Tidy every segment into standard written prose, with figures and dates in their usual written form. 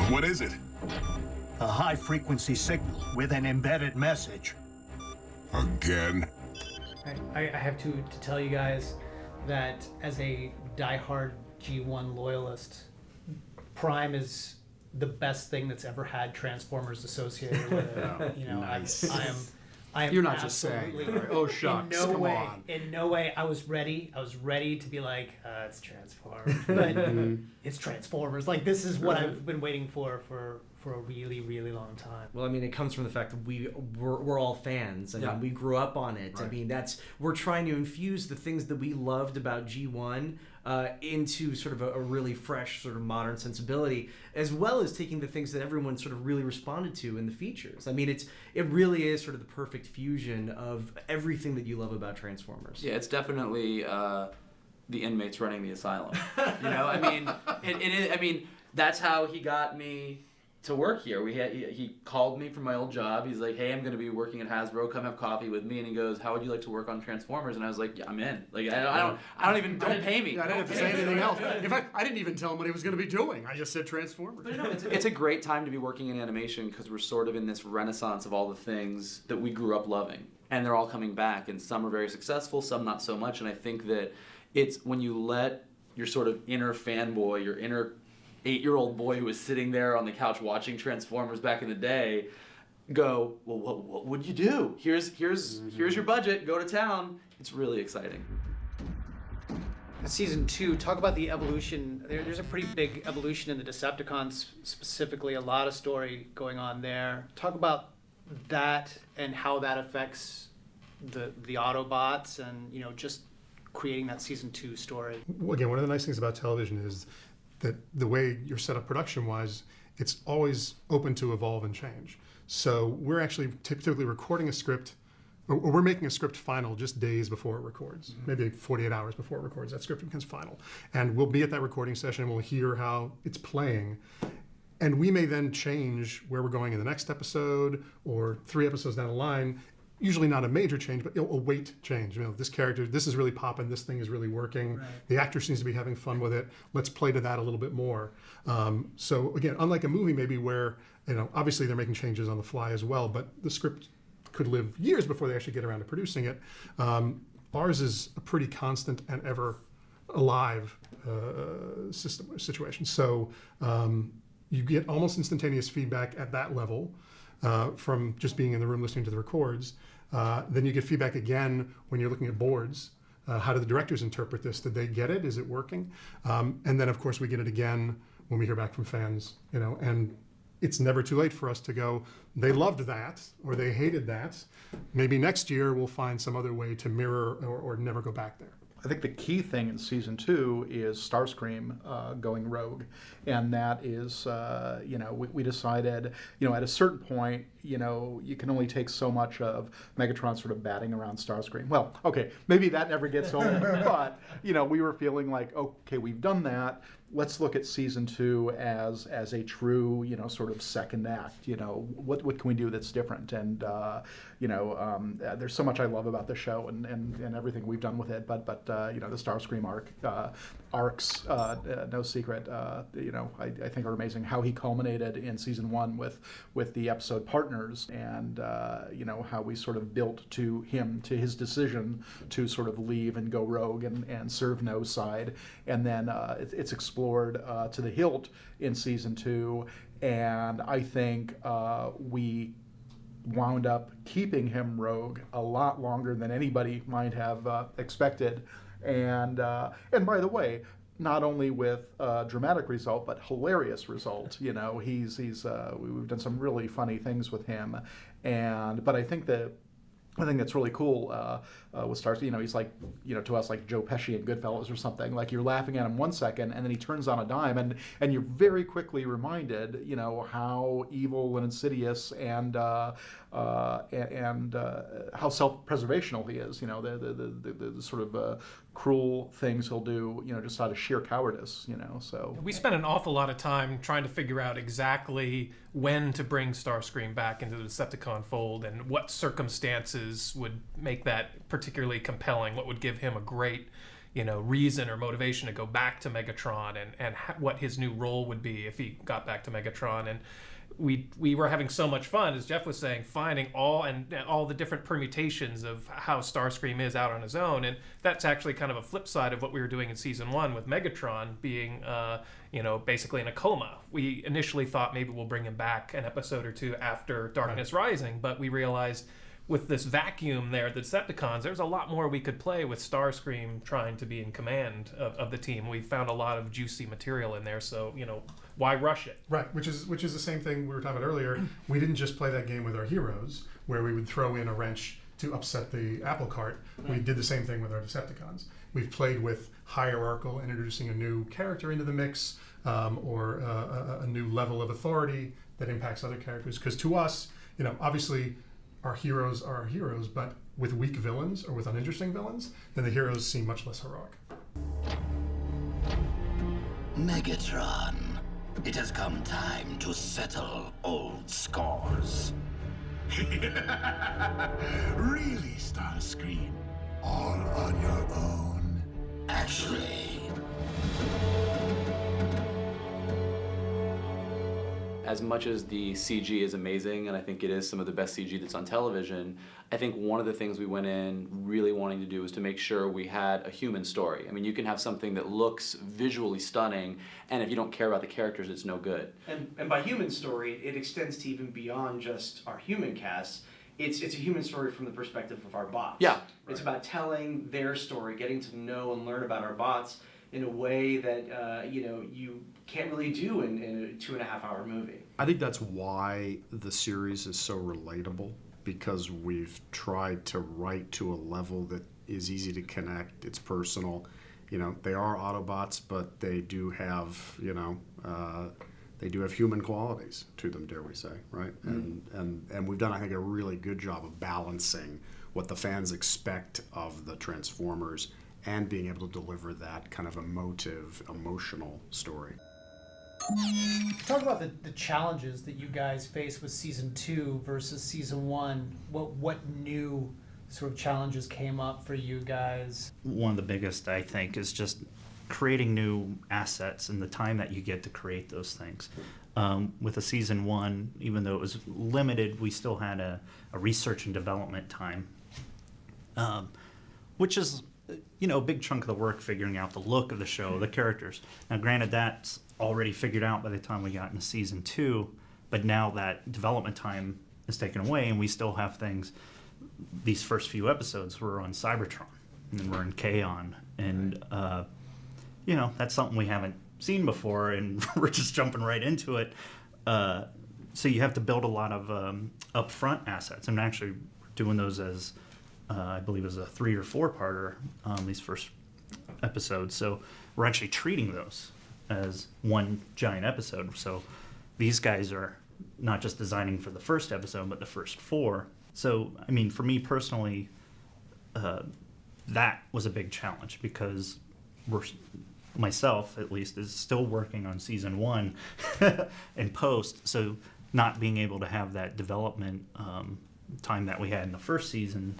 What is it? A high-frequency signal with an embedded message. Again? I have to tell you guys that as a diehard G1 loyalist, Prime is the best thing that's ever had Transformers associated with it. Nice. I am You're not just saying. Oh shucks, come on. In no way. I was ready to be like, it's Transformers, but it's Transformers. Like, this is what I've been waiting for a really, really long time. Well, I mean, it comes from the fact that we're all fans. I mean, we grew up on it. Right. I mean, we're trying to infuse the things that we loved about G1 into sort of a really fresh, sort of modern sensibility, as well as taking the things that everyone sort of really responded to in the features. I mean, it really is sort of the perfect fusion of everything that you love about Transformers. Yeah, it's definitely the inmates running the asylum. I mean, it is. I mean, that's how he got me to work here. He called me from my old job. He's like, "Hey, I'm going to be working at Hasbro. Come have coffee with me." And he goes, "How would you like to work on Transformers?" And I was like, "Yeah, I'm in. Like, don't pay me. I didn't have to say anything else. In fact, I didn't even tell him what he was going to be doing. I just said Transformers. But it's a great time to be working in animation because we're sort of in this renaissance of all the things that we grew up loving, and they're all coming back. And some are very successful, some not so much. And I think that it's when you let your sort of inner fanboy, your inner 8-year-old boy who was sitting there on the couch watching Transformers back in the day go, well, what would you do? Here's your budget. Go to town. It's really exciting. Season 2, talk about the evolution. There's a pretty big evolution in the Decepticons, specifically a lot of story going on there. Talk about that and how that affects the Autobots and, just creating that Season 2 story. Again, one of the nice things about television is that the way you're set up production-wise, it's always open to evolve and change. So we're actually typically recording a script, or we're making a script final just days before it records, maybe 48 hours before it records, that script becomes final. And we'll be at that recording session and we'll hear how it's playing. And we may then change where we're going in the next episode or 3 episodes down the line. Usually not a major change, but a weight change. This character, this is really popping, this thing is really working. Right. The actor seems to be having fun with it. Let's play to that a little bit more. So again, unlike a movie maybe where, obviously they're making changes on the fly as well, but the script could live years before they actually get around to producing it. Ours is a pretty constant and ever alive situation. So you get almost instantaneous feedback at that level. From just being in the room listening to the records. Then you get feedback again when you're looking at boards. How do the directors interpret this? Did they get it? Is it working? And then, of course, we get it again when we hear back from fans. And it's never too late for us to go, they loved that or they hated that. Maybe next year we'll find some other way to mirror or never go back there. I think the key thing in Season 2 is Starscream going rogue. And that is, we decided, at a certain point, you can only take so much of Megatron sort of batting around Starscream. Well, okay, maybe that never gets old, but, we were feeling like, okay, we've done that. Let's look at Season 2 as a true, sort of second act. What can we do that's different? And, there's so much I love about the show and everything we've done with it. But the Starscream arcs, no secret, I think are amazing. How he culminated in Season 1 with the episode Partners and, how we sort of built to his decision to sort of leave and go rogue and serve no side. And then it's explored to the hilt in Season 2, and I think we wound up keeping him rogue a lot longer than anybody might have expected. And by the way, not only with dramatic result, but hilarious result. We've done some really funny things with him, but I think that's really cool with Stars. He's like, to us like Joe Pesci in Goodfellas or something. Like you're laughing at him 1 second, and then he turns on a dime, and you're very quickly reminded, how evil and insidious and how self-preservational he is. The sort of cruel things he'll do, just out of sheer cowardice. So we spent an awful lot of time trying to figure out exactly when to bring Starscream back into the Decepticon fold and what circumstances would make that particularly compelling, what would give him a great reason or motivation to go back to Megatron and what his new role would be if he got back to Megatron. And we were having so much fun, as Jeff was saying, finding all the different permutations of how Starscream is out on his own. And that's actually kind of a flip side of what we were doing in season 1 with Megatron being basically in a coma. We initially thought maybe we'll bring him back an episode or two after Darkness Rising, but we realized with this vacuum there, the Decepticons, there's a lot more we could play with Starscream trying to be in command of the team. We found a lot of juicy material in there, so why rush it? Right, which is the same thing we were talking about earlier. We didn't just play that game with our heroes, where we would throw in a wrench to upset the apple cart. We did the same thing with our Decepticons. We've played with hierarchical, introducing a new character into the mix, or a new level of authority that impacts other characters. Because to us, obviously, our heroes are our heroes, but with weak villains or with uninteresting villains, then the heroes seem much less heroic. Megatron, it has come time to settle old scores. Really, Starscream? All on your own? Actually, As much as the CG is amazing, and I think it is some of the best CG that's on television, I think one of the things we went in really wanting to do was to make sure we had a human story. I mean, you can have something that looks visually stunning, and if you don't care about the characters, it's no good. And by human story, it extends to even beyond just our human cast. It's a human story from the perspective of our bots. Yeah. It's about telling their story, getting to know and learn about our bots in a way that you can't really do in a 2.5-hour movie. I think that's why the series is so relatable, because we've tried to write to a level that is easy to connect. It's personal. They are Autobots, but they do have human qualities to them, dare we say, right? And we've done, I think, a really good job of balancing what the fans expect of the Transformers and being able to deliver that kind of emotional story. Talk about the challenges that you guys face with season 2 versus season 1. What new sort of challenges came up for you guys? One of the biggest, I think, is just creating new assets and the time that you get to create those things. With a season 1, even though it was limited, we still had a research and development time, which is a big chunk of the work, figuring out the look of the show, the characters. Now, granted, that's already figured out by the time we got into season 2, but now that development time is taken away, and we still have things. These first few episodes were on Cybertron, and we're in Kaon, and that's something we haven't seen before, and we're just jumping right into it. So you have to build a lot of upfront assets, and actually doing those as I believe it was a 3 or 4-parter, these first episodes. So we're actually treating those as one giant episode. So these guys are not just designing for the first episode, but the first 4. So, I mean, for me personally, that was a big challenge, because myself, at least, is still working on season 1 in post. So not being able to have that development time that we had in the first season,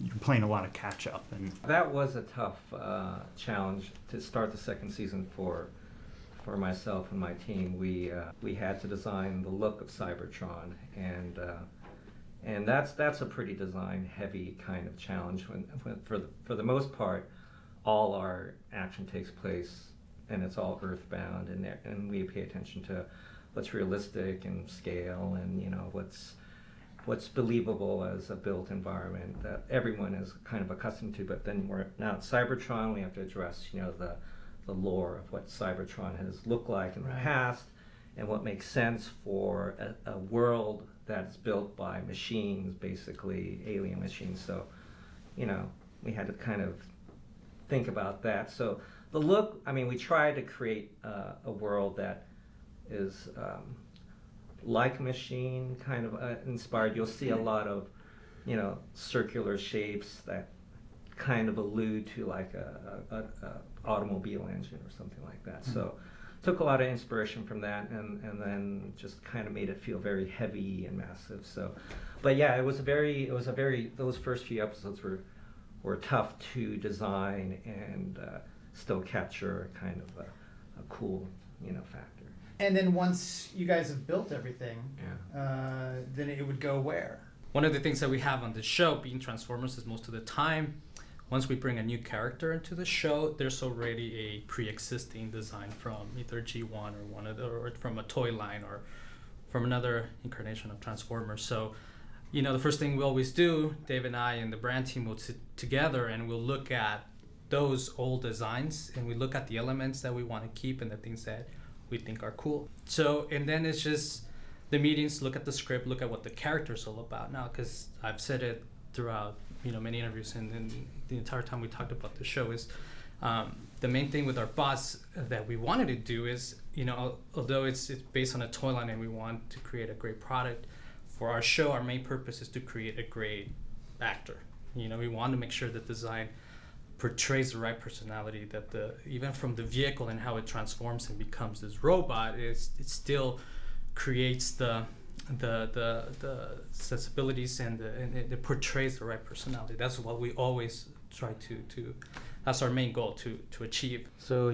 you're playing a lot of catch up. And that was a tough challenge to start the second season for myself and my team. We had to design the look of Cybertron, and that's a pretty design heavy kind of challenge. When for the most part, all our action takes place and it's all earthbound, and we pay attention to what's realistic and scale, and what's believable as a built environment that everyone is kind of accustomed to. But then we're now at Cybertron, we have to address the lore of what Cybertron has looked like in the past, and what makes sense for a world that's built by machines, basically alien machines. So we had to kind of think about that. So the look, I mean, we try to create a world that is like machine, kind of inspired. You'll see a lot of, circular shapes that kind of allude to like a automobile engine or something like that. Mm-hmm. So took a lot of inspiration from that, and then just kind of made it feel very heavy and massive. So, but yeah, it was a very those first few episodes were tough to design and still capture kind of a cool, factor. And then once you guys have built everything, Yeah. then it would go where? One of the things that we have on the show, being Transformers, is most of the time, once we bring a new character into the show, there's already a pre-existing design from either G1 or from a toy line or from another incarnation of Transformers. So, the first thing we always do, Dave and I and the brand team will sit together and we'll look at those old designs and we look at the elements that we want to keep and the things that we think are cool. So, and then it's just the meetings, look at the script, look at what the character's all about now, because I've said it throughout many interviews and the entire time we talked about the show is the main thing with our boss that we wanted to do is, although it's based on a toy line and we want to create a great product, for our show, our main purpose is to create a great actor. We want to make sure that design portrays the right personality, that even from the vehicle and how it transforms and becomes this robot, it still creates the sensibilities and it portrays the right personality. That's what we always try to that's our main goal to achieve. So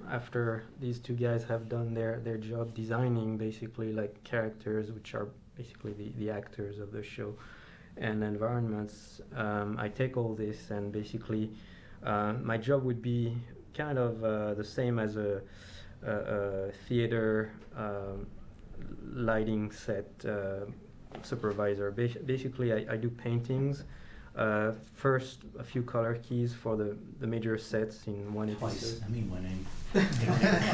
after these two guys have done their job designing basically like characters, which are basically the actors of the show, and environments, I take all this and basically my job would be kind of the same as a theater lighting set supervisor. Basically, I do paintings. First, a few color keys for the major sets in one episode. I mean, winning.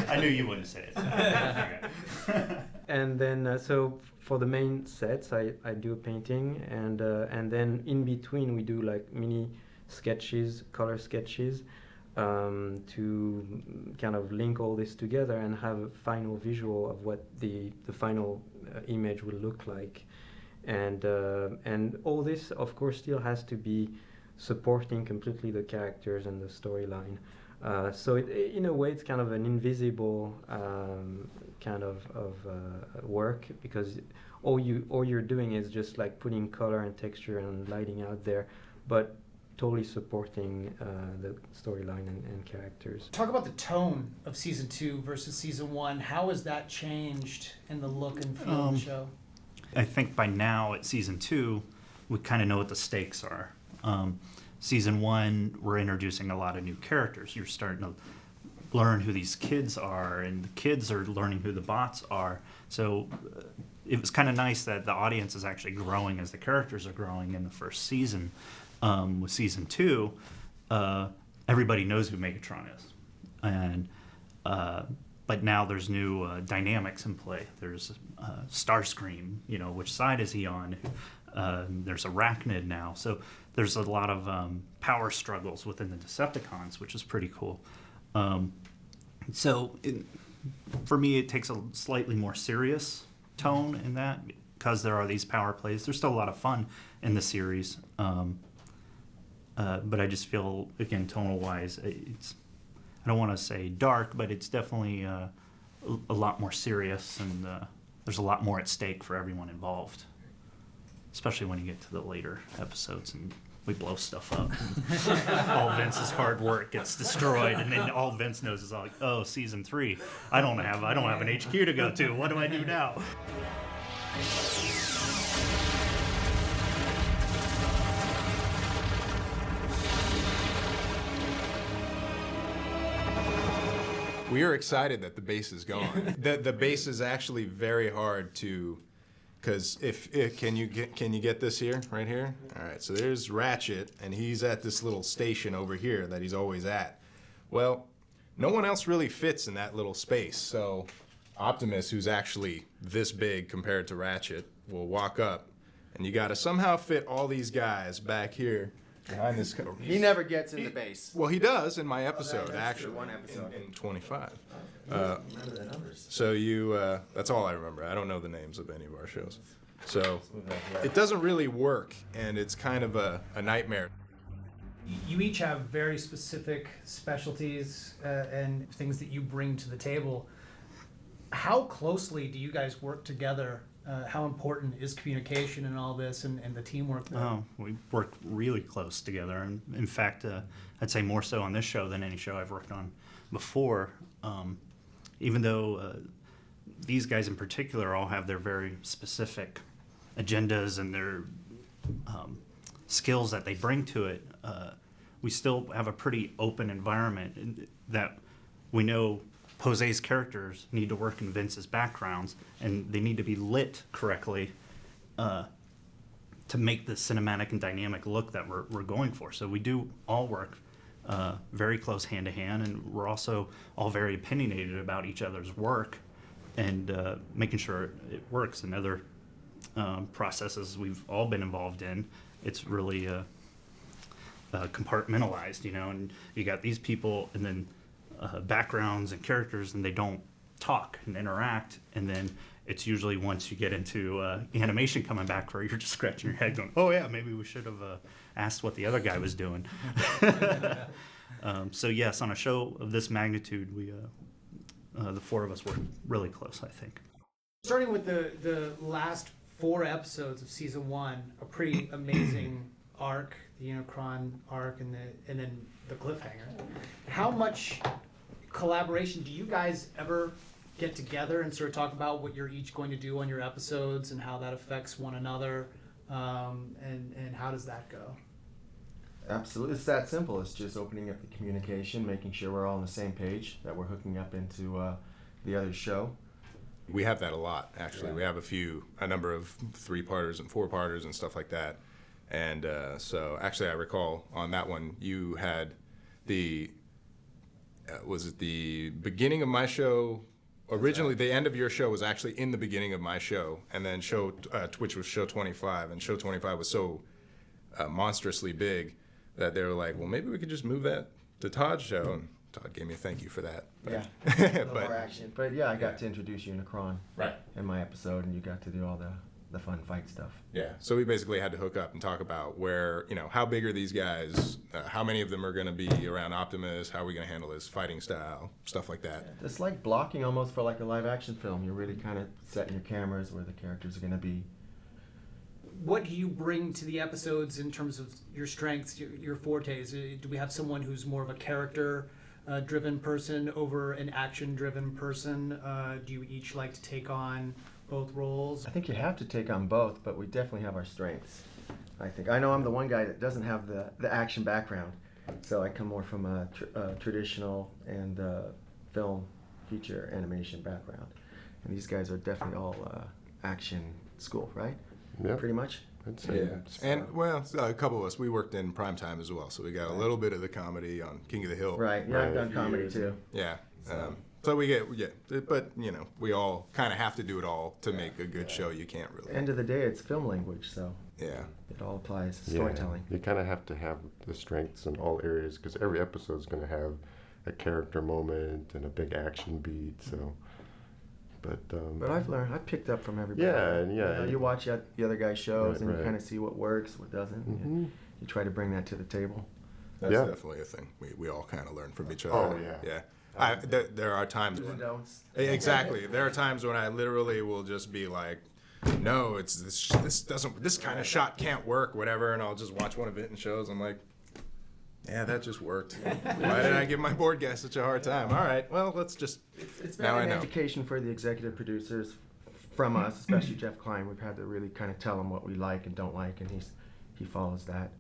I knew you wouldn't say it. And then, so for the main sets, I do a painting, and then in between we do like mini sketches, color sketches, to kind of link all this together and have a final visual of what the final image will look like. And all this, of course, still has to be supporting completely the characters and the storyline. So in a way, it's kind of an invisible kind of work, because all you're doing is just like putting color and texture and lighting out there, but totally supporting the storyline and characters. Talk about the tone of season 2 versus season 1. How has that changed in the look and feel of the show? I think by now at season 2, we kind of know what the stakes are. Season 1, we're introducing a lot of new characters. You're starting to learn who these kids are, and the kids are learning who the bots are. So it was kind of nice that the audience is actually growing as the characters are growing in the first season. With season 2, everybody knows who Megatron is, and but now there's new dynamics in play. There's Starscream, which side is he on? There's Arachnid now, so there's a lot of power struggles within the Decepticons, which is pretty cool. For me, it takes a slightly more serious tone in that, because there are these power plays. There's still a lot of fun in the series. But I just feel, again, tonal-wise, I don't want to say dark, but it's definitely a lot more serious, and there's a lot more at stake for everyone involved, especially when you get to the later episodes and we blow stuff up. And all Vince's hard work gets destroyed, and then all Vince knows is like, oh, season 3, I don't have an HQ to go to. What do I do now? We are excited that the base is gone. The base is actually very hard to, because can you get this here, right here? All right, so there's Ratchet, and he's at this little station over here that he's always at. Well, no one else really fits in that little space, so Optimus, who's actually this big compared to Ratchet, will walk up, and you got to somehow fit all these guys back here behind this. He never gets in the base. Well, he does in my episode, that's actually, true, one episode. in 25. So you, that's all I remember. I don't know the names of any of our shows. So it doesn't really work, and it's kind of a nightmare. You each have very specific specialties and things that you bring to the table. How closely do you guys work together How important is communication and all this and the teamwork there? Oh, we work really close together, and in fact, I'd say more so on this show than any show I've worked on before. Even though these guys in particular all have their very specific agendas and their skills that they bring to it, we still have a pretty open environment in that we know Jose's characters need to work in Vince's backgrounds, and they need to be lit correctly to make the cinematic and dynamic look that we're going for. So we do all work very close hand to hand, and we're also all very opinionated about each other's work and making sure it works. And other processes we've all been involved in, it's really compartmentalized, you know, and you got these people and then backgrounds and characters, and they don't talk and interact, and then it's usually once you get into animation coming back where you're just scratching your head going, oh yeah, maybe we should have asked what the other guy was doing. So yes, on a show of this magnitude, we the four of us work really close, I think. Starting with the last 4 episodes of season 1, a pretty amazing arc, the Unicron arc, and then the cliffhanger. How much collaboration do you guys ever get together and sort of talk about what you're each going to do on your episodes and how that affects one another, and how does that go? Absolutely, it's that simple. It's just opening up the communication, making sure we're all on the same page, that we're hooking up into the other show. We have that a lot, actually. We have a number of 3-parters and 4-parters and stuff like that. And so actually I recall on that one, you had was it the beginning of my show? Originally, the end of your show was actually in the beginning of my show, and then which was show 25, and show 25 was so monstrously big that they were like, well, maybe we could just move that to Todd's show, and Todd gave me a thank you for that. But, Yeah, a little more action. But yeah, I got to introduce Unicron in my episode, and you got to do all the fun fight stuff. Yeah, so we basically had to hook up and talk about where, how big are these guys, how many of them are going to be around Optimus, how are we going to handle his fighting style, stuff like that. Yeah, it's like blocking almost for like a live action film. You're really kind of setting your cameras where the characters are going to be. What do you bring to the episodes in terms of your strengths, your fortes? Do we have someone who's more of a character driven person over an action driven person? Do you each like to take on both roles? I think you have to take on both, but we definitely have our strengths. I know I'm the one guy that doesn't have the action background, so I come more from a traditional and film feature animation background, and these guys are definitely all action school, right? Yeah, pretty much. I'd say. Yeah, and well, a couple of us, we worked in primetime as well, so we got a little bit of the comedy on King of the Hill. Right, yeah, I've done comedy too. Yeah. So we get, but we all kind of have to do it all to make a good show. You can't really. End of the day, it's film language, so yeah, it all applies to storytelling. You kind of have to have the strengths in all areas because every episode is going to have a character moment and a big action beat. So, but I've picked up from everybody. Yeah. You watch the other guys' shows and you right. kind of see what works, what doesn't. Mm-hmm. You try to bring that to the table. That's definitely a thing. We all kind of learn from each other. Oh yeah. Yeah. There are times when exactly. There are times when I literally will just be like, no, it's this kind of shot can't work, whatever, and I'll just watch one of it and shows. I'm like, yeah, that just worked. Why did I give my board guy such a hard time? All right, well, let's just. It's been an education for the executive producers from us, especially Jeff Klein. We've had to really kind of tell him what we like and don't like, and he follows that.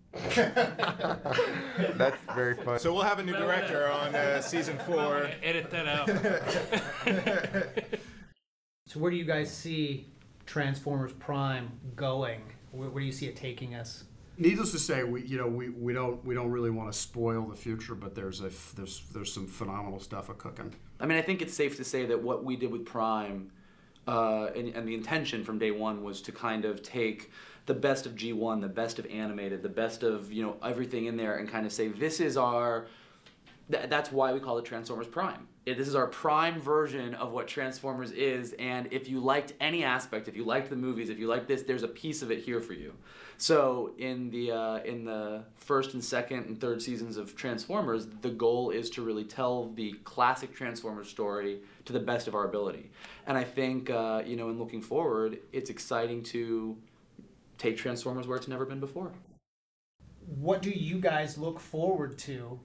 That's very fun. So we'll have a new director on season 4. Edit that out. So where do you guys see Transformers Prime going? Where do you see it taking us? Needless to say, we don't really want to spoil the future, but there's some phenomenal stuff cooking. I mean, I think it's safe to say that what we did with Prime, and the intention from day one was to kind of take the best of G1, the best of animated, the best of everything in there, and kind of say this is our that's why we call it Transformers Prime. This is our prime version of what Transformers is, and if you liked any aspect, if you liked the movies, if you liked this, there's a piece of it here for you. So in the first and second and third seasons of Transformers, the goal is to really tell the classic Transformers story to the best of our ability. And I think, in looking forward, it's exciting to take Transformers where it's never been before. What do you guys look forward to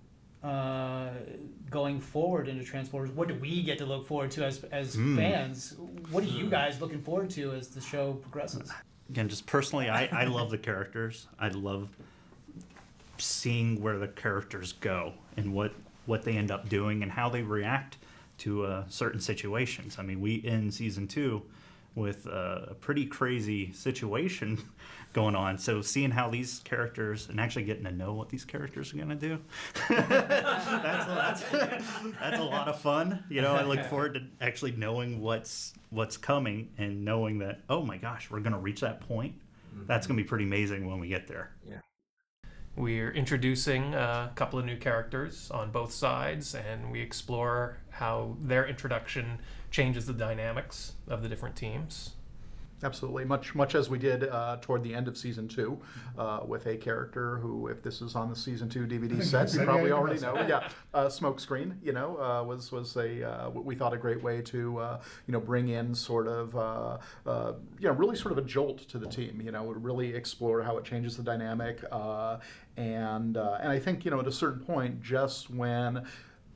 going forward into Transformers? What do we get to look forward to as fans? What are you guys looking forward to as the show progresses? Again, just personally, I love the characters. I love seeing where the characters go and what they end up doing and how they react to certain situations. I mean, we end season 2 with a pretty crazy situation going on. So seeing how these characters and actually getting to know what these characters are going to do, that's a lot of fun. I look forward to actually knowing what's coming and knowing that, oh my gosh, we're going to reach that point. That's going to be pretty amazing when we get there. Yeah. We're introducing a couple of new characters on both sides, and we explore how their introduction changes the dynamics of the different teams. Absolutely, much as we did toward the end of season 2, with a character who, if this is on the season 2 DVD set, you probably already know. Yeah, Smokescreen, was we thought a great way to bring in sort of really sort of a jolt to the team. Really explore how it changes the dynamic, and I think at a certain point, just when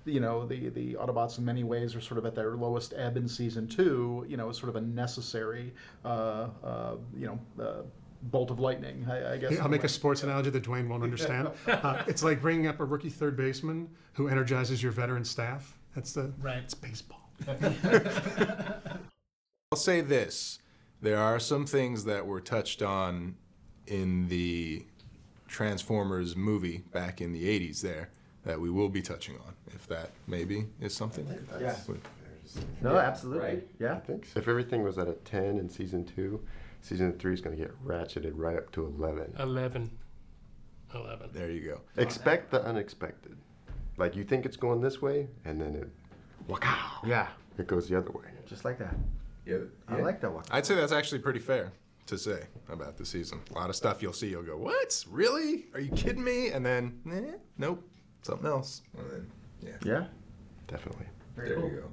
the Autobots in many ways are sort of at their lowest ebb in season 2, is sort of a necessary, bolt of lightning, I guess. I'll make a sports analogy that Dwayne won't understand. It's like bringing up a rookie third baseman who energizes your veteran staff. It's baseball. I'll say this. There are some things that were touched on in the Transformers movie back in the 80s there that we will be touching on, if that maybe is something. Yeah. No, absolutely. Right. Yeah. I think so. If everything was at a 10 in season 2, season 3 is going to get ratcheted right up to 11. 11. There you go. Expect the unexpected. Like you think it's going this way, and then it, wow. Yeah. It goes the other way. Just like that. Yeah. I like that one. I'd say that's actually pretty fair to say about the season. A lot of stuff you'll see, you'll go, what? Really? Are you kidding me? And then, nope. Something else. And then, Yeah, definitely. There you go.